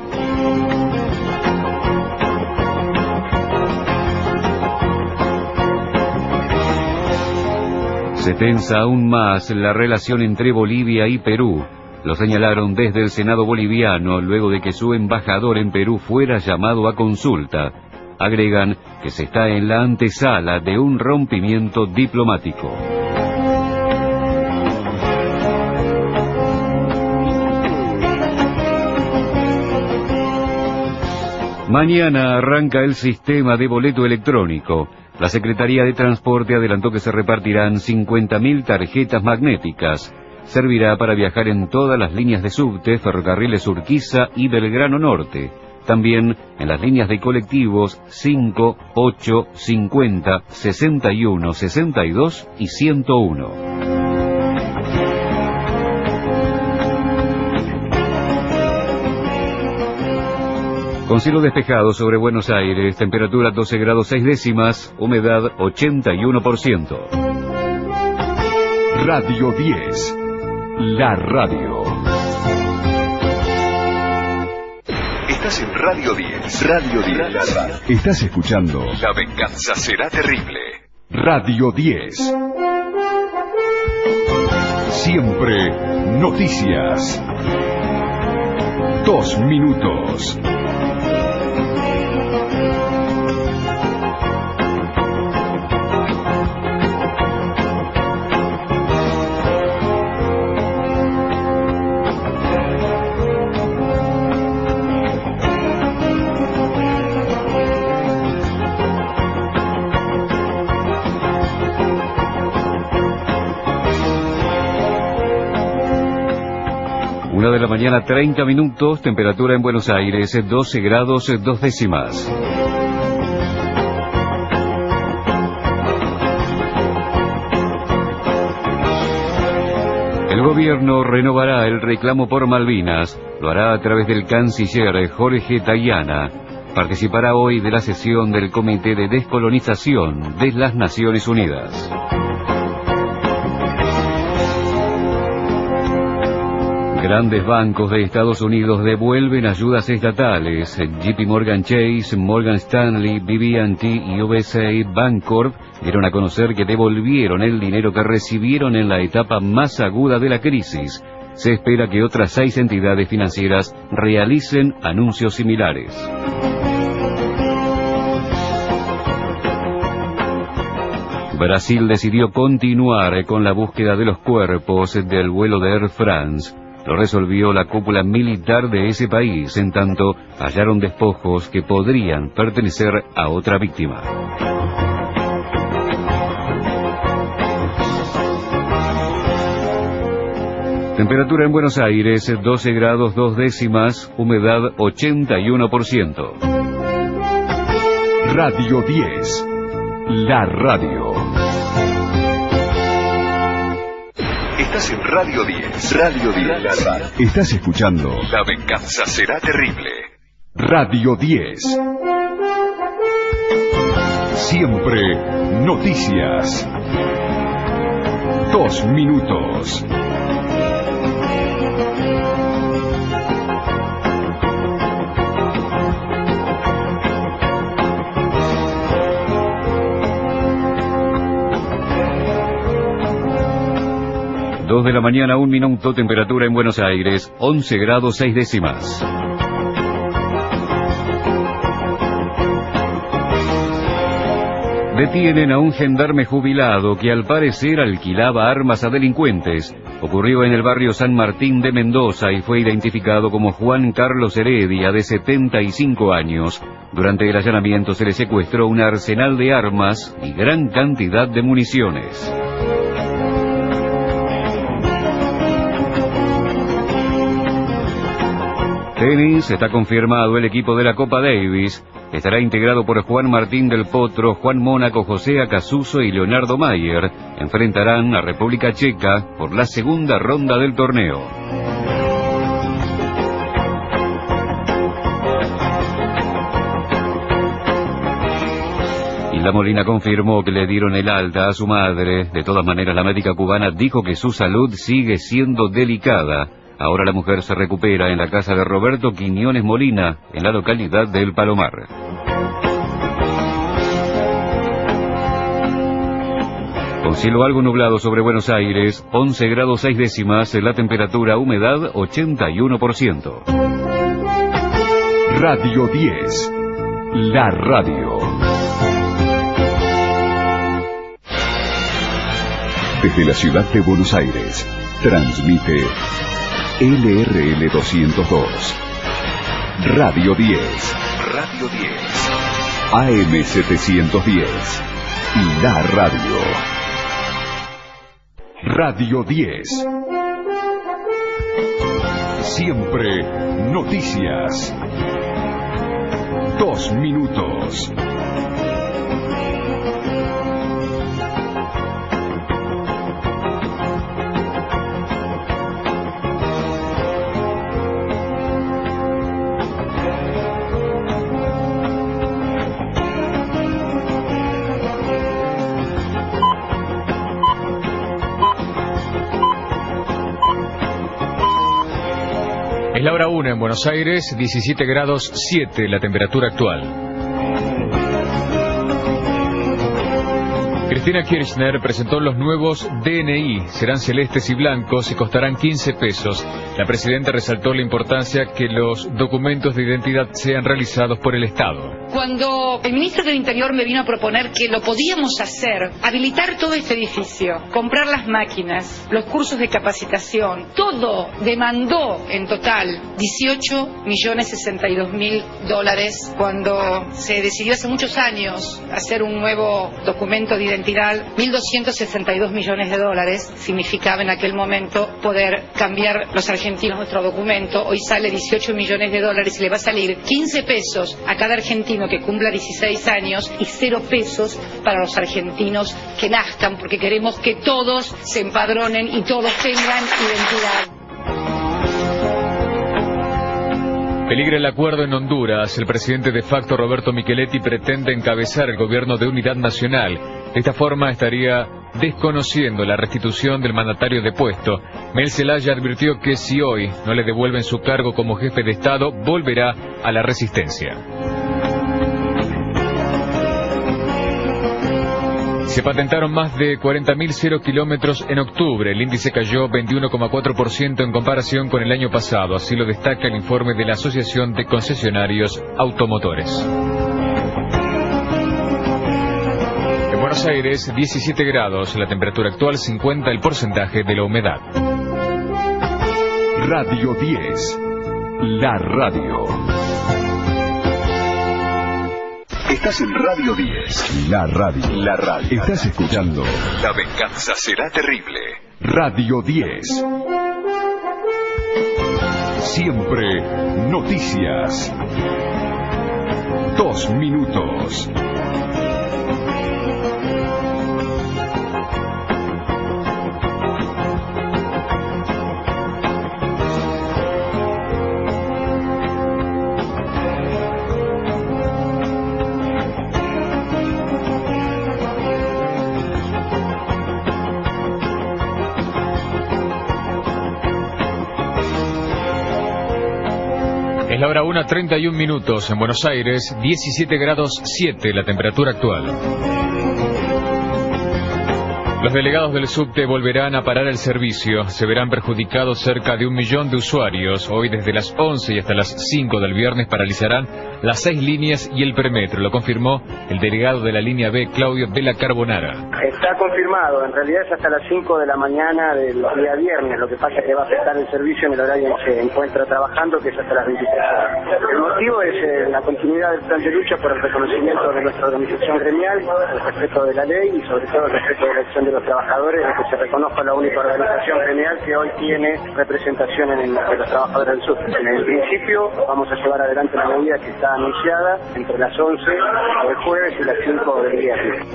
Se tensa aún más la relación entre Bolivia y Perú. Lo señalaron desde el Senado boliviano luego de que su embajador en Perú fuera llamado a consulta. Agregan que se está en la antesala de un rompimiento diplomático. Mañana arranca el sistema de boleto electrónico. La Secretaría de Transporte adelantó que se repartirán 50.000 tarjetas magnéticas. Servirá para viajar en todas las líneas de subte, ferrocarriles Urquiza y Belgrano Norte. También en las líneas de colectivos 5, 8, 50, 61, 62 y 101. Con cielo despejado sobre Buenos Aires, temperatura 12 grados 6 décimas, humedad 81%. Radio 10. La radio. Estás en Radio 10. Radio 10. Estás escuchando La venganza será terrible. Radio 10. Siempre noticias. 2 minutos. mañana 30 minutos, temperatura en Buenos Aires 12 grados 2 décimas. El gobierno renovará el reclamo por Malvinas, lo hará a través del canciller Jorge Tayana. Participará hoy de la sesión del Comité de Descolonización de las Naciones Unidas. Grandes bancos de Estados Unidos devuelven ayudas estatales. JP Morgan Chase, Morgan Stanley, BB&T y USA Bancorp dieron a conocer que devolvieron el dinero que recibieron en la etapa más aguda de la crisis. Se espera que otras 6 entidades financieras realicen anuncios similares. Brasil decidió continuar con la búsqueda de los cuerpos del vuelo de Air France. Lo resolvió la cúpula militar de ese país, en tanto hallaron despojos que podrían pertenecer a otra víctima. Temperatura en Buenos Aires 12 grados 2 décimas, humedad 81%. Radio 10, la radio. Estás en Radio 10. Radio 10. Estás escuchando La venganza será terrible. Radio 10. Siempre noticias. 2 minutos. Dos de la mañana, 1 minuto, temperatura en Buenos Aires, 11 grados 6 décimas. Detienen a un gendarme jubilado que al parecer alquilaba armas a delincuentes. Ocurrió en el barrio San Martín de Mendoza y fue identificado como Juan Carlos Heredia, de 75 años. Durante el allanamiento se le secuestró un arsenal de armas y gran cantidad de municiones. Tenis, está confirmado el equipo de la Copa Davis. Estará integrado por Juan Martín del Potro, Juan Mónaco, José Acasuso y Leonardo Mayer. Enfrentarán a República Checa por la segunda ronda del torneo. Hilda Molina confirmó que le dieron el alta a su madre. De todas maneras, la médica cubana dijo que su salud sigue siendo delicada. Ahora la mujer se recupera en la casa de Roberto Quiñones Molina, en la localidad de El Palomar. Con cielo algo nublado sobre Buenos Aires, 11 grados 6 décimas, la temperatura, humedad 81%. Radio 10, la radio. Desde la ciudad de Buenos Aires, transmite LRL 202. Radio 10. Radio 10. AM 710. La radio. Radio 10. Siempre noticias. 2 minutos. Es la hora 1 en Buenos Aires, 17 grados 7 la temperatura actual. Cristina Kirchner presentó los nuevos DNI. Serán celestes y blancos y costarán 15 pesos. La presidenta resaltó la importancia que los documentos de identidad sean realizados por el Estado. Cuando el ministro del Interior me vino a proponer que lo podíamos hacer, habilitar todo este edificio, comprar las máquinas, los cursos de capacitación, todo demandó en total $18.062.000 cuando se decidió hace muchos años hacer un nuevo documento de identidad general, 1.262 millones de dólares significaba en aquel momento poder cambiar los argentinos nuestro documento. Hoy sale 18 millones de dólares y le va a salir 15 pesos a cada argentino que cumpla 16 años y 0 pesos para los argentinos que nazcan, porque queremos que todos se empadronen y todos tengan identidad. Peligra el acuerdo en Honduras. El presidente de facto Roberto Micheletti pretende encabezar el gobierno de unidad nacional. De esta forma estaría desconociendo la restitución del mandatario depuesto. Mel Zelaya advirtió que si hoy no le devuelven su cargo como jefe de Estado, volverá a la resistencia. Se patentaron más de 40.000 cero kilómetros en octubre. El índice cayó 21,4% en comparación con el año pasado. Así lo destaca el informe de la Asociación de Concesionarios Automotores. En Buenos Aires, 17 grados. La temperatura actual, 50 el porcentaje de la humedad. Radio 10. La radio. Estás en Radio 10. La radio. La radio. Estás escuchando La venganza será terrible. Radio 10. Siempre noticias. 2 minutos. Es la hora 1:31 minutos en Buenos Aires, 17 grados 7 la temperatura actual. Los delegados del subte volverán a parar el servicio. Se verán perjudicados cerca de 1 millón de usuarios. Hoy desde las 11 y hasta las 5 del viernes paralizarán las 6 líneas y el premetro. Lo confirmó el delegado de la línea B, Claudio de la Carbonara. Está confirmado, en realidad es hasta las 5 de la mañana del día viernes. Lo que pasa es que va a afectar el servicio en el horario en que se encuentra trabajando, que es hasta las 23 horas. El motivo es la continuidad del plan de lucha por el reconocimiento de nuestra organización gremial, el respeto de la ley y sobre todo el respeto de la acción de los trabajadores, de que se reconozca la única organización gremial que hoy tiene representación en los trabajadores del sur. En el principio vamos a llevar adelante la medida que está anunciada entre las 11 del jueves y las 5 del viernes.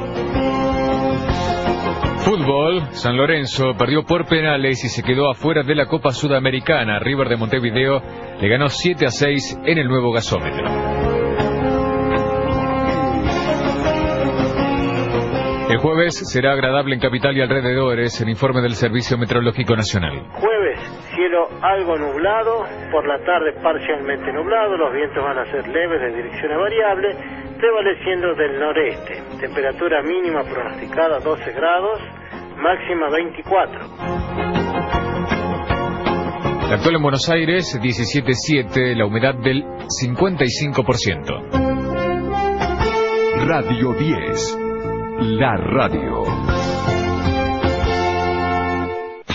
Fútbol, San Lorenzo perdió por penales y se quedó afuera de la Copa Sudamericana. River de Montevideo le ganó 7-6 en el nuevo gasómetro. El jueves será agradable en Capital y alrededores, el informe del Servicio Meteorológico Nacional. Jueves, cielo algo nublado, por la tarde parcialmente nublado, los vientos van a ser leves de direcciones variables, prevaleciendo del noreste. Temperatura mínima pronosticada 12 grados, máxima 24. La actual en Buenos Aires, 17,7, la humedad del 55%. Radio 10. La radio.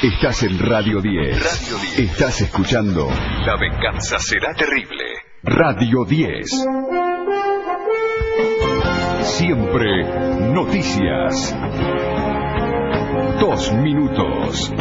Estás en Radio 10. Estás escuchando La venganza será terrible. Radio 10. Siempre noticias. 2 minutos.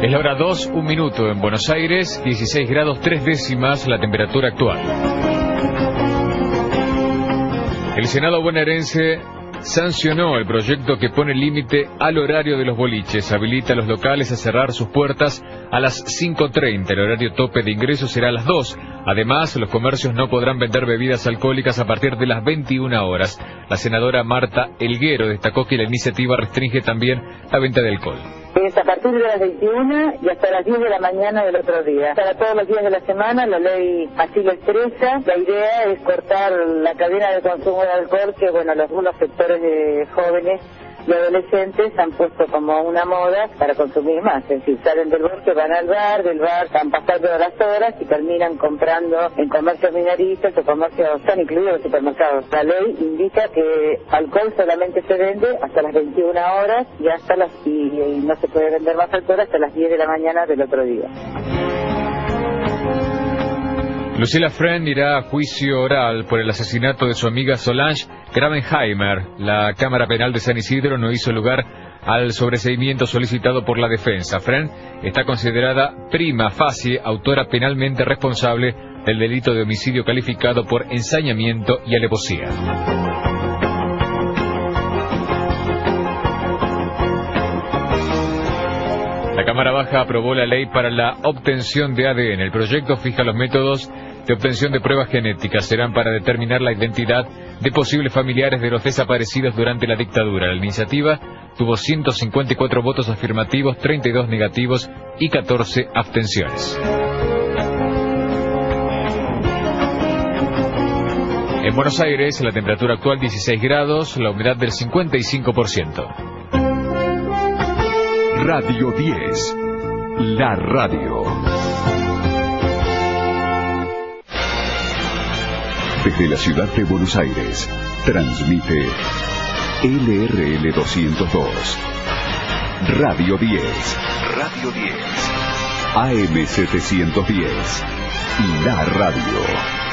Es la hora 2, 1 minuto en Buenos Aires, 16 grados 3 décimas la temperatura actual. El Senado bonaerense sancionó el proyecto que pone límite al horario de los boliches. Habilita a los locales a cerrar sus puertas a las 5:30. El horario tope de ingreso será a las 2. Además, los comercios no podrán vender bebidas alcohólicas a partir de las 21 horas. La senadora Marta Elguero destacó que la iniciativa restringe también la venta de alcohol. Es a partir de las 21 y hasta las 10 de la mañana del otro día. Para todos los días de la semana, la ley así lo expresa. La idea es cortar la cadena de consumo de alcohol que, bueno, algunos sectores de jóvenes y adolescentes han puesto como una moda para consumir más. Es decir, salen del bosque, van al bar, del bar están pasando las horas y terminan comprando en comercios minoristas o comercios, están incluidos los supermercados. La ley indica que alcohol solamente se vende hasta las 21 horas y y no se puede vender más alcohol hasta las 10 de la mañana del otro día. Lucila Friend irá a juicio oral por el asesinato de su amiga Solange Gravenheimer. La Cámara Penal de San Isidro no hizo lugar al sobreseimiento solicitado por la defensa. Friend está considerada prima facie autora penalmente responsable del delito de homicidio calificado por ensañamiento y alevosía. La Cámara Baja aprobó la ley para la obtención de ADN. El proyecto fija los métodos de obtención de pruebas genéticas. Serán para determinar la identidad de posibles familiares de los desaparecidos durante la dictadura. La iniciativa tuvo 154 votos afirmativos, 32 negativos y 14 abstenciones. En Buenos Aires, la temperatura actual 16 grados, la humedad del 55%. Radio 10, la radio. Desde la ciudad de Buenos Aires, transmite LRL 202. Radio 10. Radio 10. AM 710. La radio.